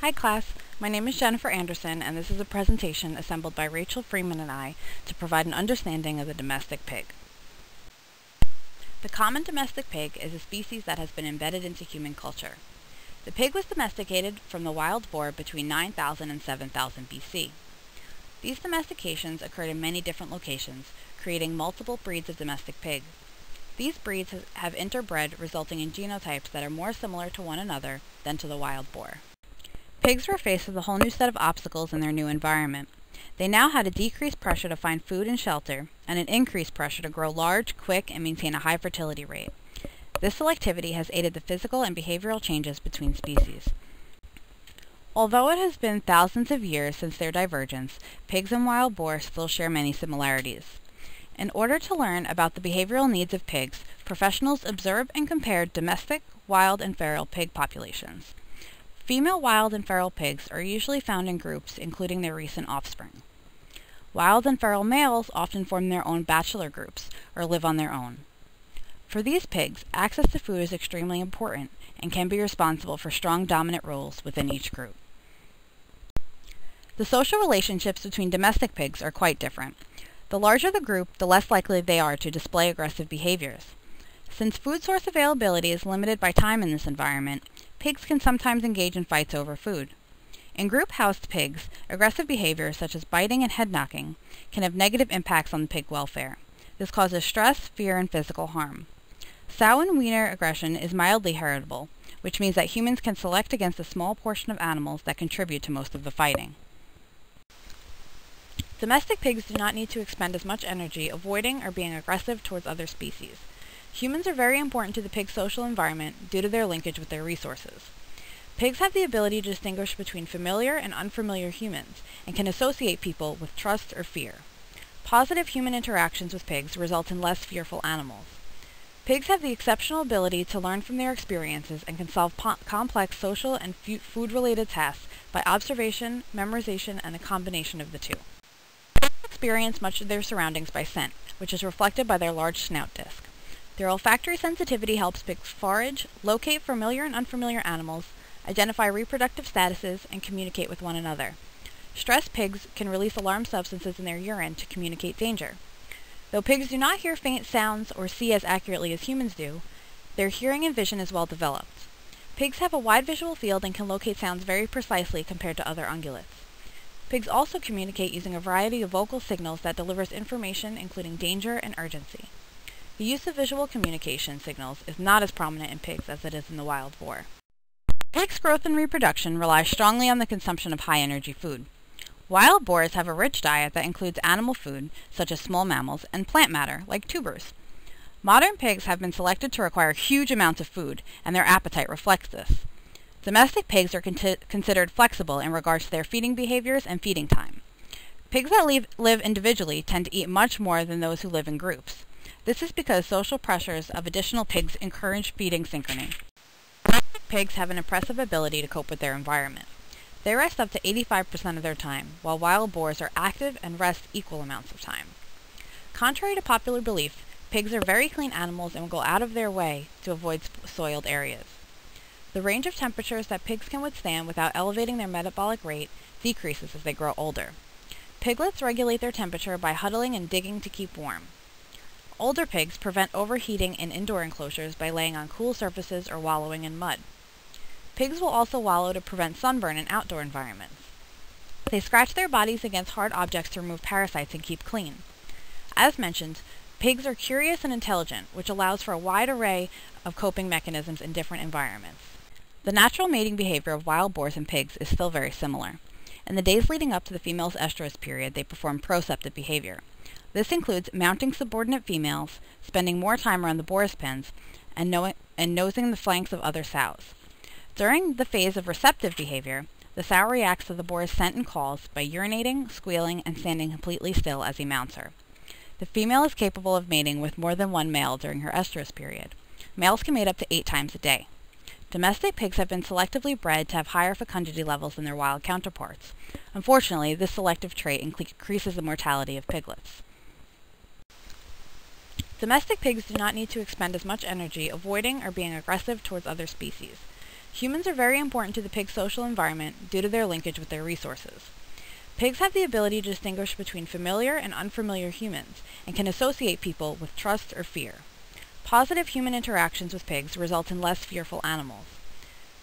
Hi class, my name is Jennifer Anderson and this is a presentation assembled by Rachel Freeman and I to provide an understanding of the domestic pig. The common domestic pig is a species that has been embedded into human culture. The pig was domesticated from the wild boar between 9000 and 7000 BC. These domestications occurred in many different locations, creating multiple breeds of domestic pig. These breeds have interbred, resulting in genotypes that are more similar to one another than to the wild boar. Pigs were faced with a whole new set of obstacles in their new environment. They now had a decreased pressure to find food and shelter, and an increased pressure to grow large, quick, and maintain a high fertility rate. This selectivity has aided the physical and behavioral changes between species. Although it has been thousands of years since their divergence, pigs and wild boar still share many similarities. In order to learn about the behavioral needs of pigs, professionals observed and compared domestic, wild, and feral pig populations. Female wild and feral pigs are usually found in groups, including their recent offspring. Wild and feral males often form their own bachelor groups, or live on their own. For these pigs, access to food is extremely important and can be responsible for strong dominant roles within each group. The social relationships between domestic pigs are quite different. The larger the group, the less likely they are to display aggressive behaviors. Since food source availability is limited by time in this environment, pigs can sometimes engage in fights over food. In group-housed pigs, aggressive behavior such as biting and head-knocking can have negative impacts on the pig welfare. This causes stress, fear, and physical harm. Sow and weaner aggression is mildly heritable, which means that humans can select against a small portion of animals that contribute to most of the fighting. Domestic pigs do not need to expend as much energy avoiding or being aggressive towards other species. Humans are very important to the pig's social environment due to their linkage with their resources. Pigs have the ability to distinguish between familiar and unfamiliar humans and can associate people with trust or fear. Positive human interactions with pigs result in less fearful animals. Pigs have the exceptional ability to learn from their experiences and can solve complex social and food-related tasks by observation, memorization, and a combination of the two. Pigs experience much of their surroundings by scent, which is reflected by their large snout disc. Their olfactory sensitivity helps pigs forage, locate familiar and unfamiliar animals, identify reproductive statuses, and communicate with one another. Stressed pigs can release alarm substances in their urine to communicate danger. Though pigs do not hear faint sounds or see as accurately as humans do, their hearing and vision is well developed. Pigs have a wide visual field and can locate sounds very precisely compared to other ungulates. Pigs also communicate using a variety of vocal signals that delivers information including danger and urgency. The use of visual communication signals is not as prominent in pigs as it is in the wild boar. Pigs' growth and reproduction rely strongly on the consumption of high-energy food. Wild boars have a rich diet that includes animal food, such as small mammals, and plant matter, like tubers. Modern pigs have been selected to require huge amounts of food, and their appetite reflects this. Domestic pigs are considered flexible in regards to their feeding behaviors and feeding time. Pigs that live individually tend to eat much more than those who live in groups. This is because social pressures of additional pigs encourage feeding synchrony. Pigs have an impressive ability to cope with their environment. They rest up to 85% of their time, while wild boars are active and rest equal amounts of time. Contrary to popular belief, pigs are very clean animals and will go out of their way to avoid soiled areas. The range of temperatures that pigs can withstand without elevating their metabolic rate decreases as they grow older. Piglets regulate their temperature by huddling and digging to keep warm. Older pigs prevent overheating in indoor enclosures by laying on cool surfaces or wallowing in mud. Pigs will also wallow to prevent sunburn in outdoor environments. They scratch their bodies against hard objects to remove parasites and keep clean. As mentioned, pigs are curious and intelligent, which allows for a wide array of coping mechanisms in different environments. The natural mating behavior of wild boars and pigs is still very similar. In the days leading up to the female's estrus period, they perform proceptive behavior. This includes mounting subordinate females, spending more time around the boar's pens, and nosing the flanks of other sows. During the phase of receptive behavior, the sow reacts to the boar's scent and calls by urinating, squealing, and standing completely still as he mounts her. The female is capable of mating with more than one male during her estrus period. Males can mate up to 8 times a day. Domestic pigs have been selectively bred to have higher fecundity levels than their wild counterparts. Unfortunately, this selective trait increases the mortality of piglets. Domestic pigs do not need to expend as much energy avoiding or being aggressive towards other species. Humans are very important to the pig's social environment due to their linkage with their resources. Pigs have the ability to distinguish between familiar and unfamiliar humans and can associate people with trust or fear. Positive human interactions with pigs result in less fearful animals.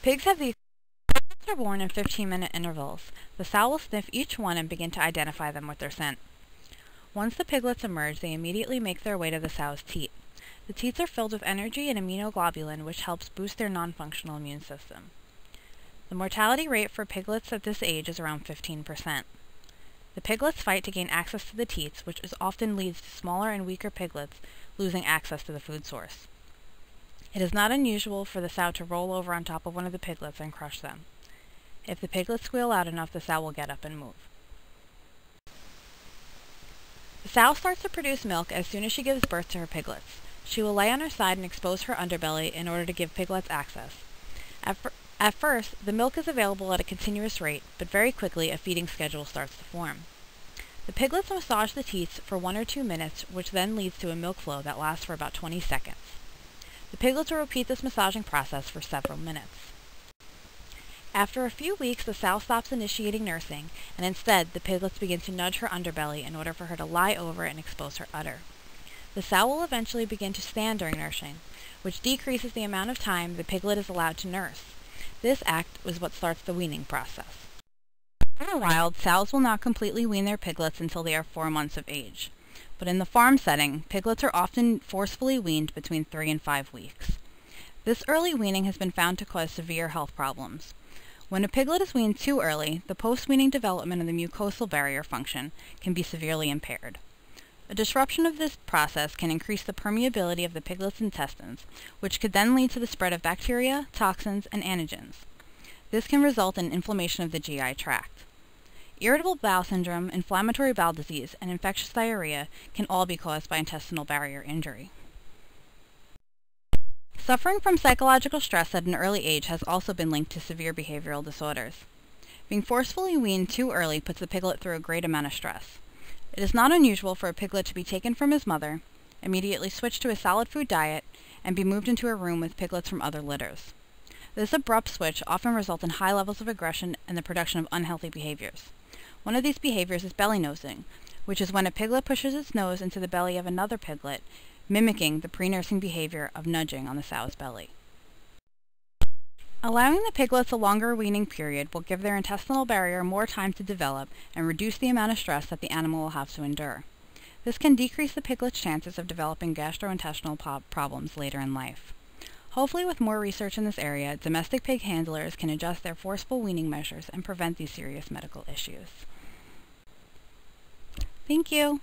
Pigs are born in 15-minute intervals. The sow will sniff each one and begin to identify them with their scent. Once the piglets emerge, they immediately make their way to the sow's teat. The teats are filled with energy and immunoglobulin, which helps boost their non-functional immune system. The mortality rate for piglets at this age is around 15%. The piglets fight to gain access to the teats, which often leads to smaller and weaker piglets losing access to the food source. It is not unusual for the sow to roll over on top of one of the piglets and crush them. If the piglets squeal out enough, the sow will get up and move. The sow starts to produce milk as soon as she gives birth to her piglets. She will lay on her side and expose her underbelly in order to give piglets access. At first, the milk is available at a continuous rate, but very quickly a feeding schedule starts to form. The piglets massage the teats for 1 or 2 minutes, which then leads to a milk flow that lasts for about 20 seconds. The piglets will repeat this massaging process for several minutes. After a few weeks, the sow stops initiating nursing, and instead the piglets begin to nudge her underbelly in order for her to lie over and expose her udder. The sow will eventually begin to stand during nursing, which decreases the amount of time the piglet is allowed to nurse. This act is what starts the weaning process. In the wild, sows will not completely wean their piglets until they are 4 months of age. But in the farm setting, piglets are often forcefully weaned between 3 and 5 weeks. This early weaning has been found to cause severe health problems. When a piglet is weaned too early, the post-weaning development of the mucosal barrier function can be severely impaired. A disruption of this process can increase the permeability of the piglet's intestines, which could then lead to the spread of bacteria, toxins, and antigens. This can result in inflammation of the GI tract. Irritable bowel syndrome, inflammatory bowel disease, and infectious diarrhea can all be caused by intestinal barrier injury. Suffering from psychological stress at an early age has also been linked to severe behavioral disorders. Being forcefully weaned too early puts the piglet through a great amount of stress. It is not unusual for a piglet to be taken from his mother, immediately switch to a solid food diet, and be moved into a room with piglets from other litters. This abrupt switch often results in high levels of aggression and the production of unhealthy behaviors. One of these behaviors is belly nosing, which is when a piglet pushes its nose into the belly of another piglet, mimicking the pre-nursing behavior of nudging on the sow's belly. Allowing the piglets a longer weaning period will give their intestinal barrier more time to develop and reduce the amount of stress that the animal will have to endure. This can decrease the piglet's chances of developing gastrointestinal problems later in life. Hopefully, with more research in this area, domestic pig handlers can adjust their forceful weaning measures and prevent these serious medical issues. Thank you.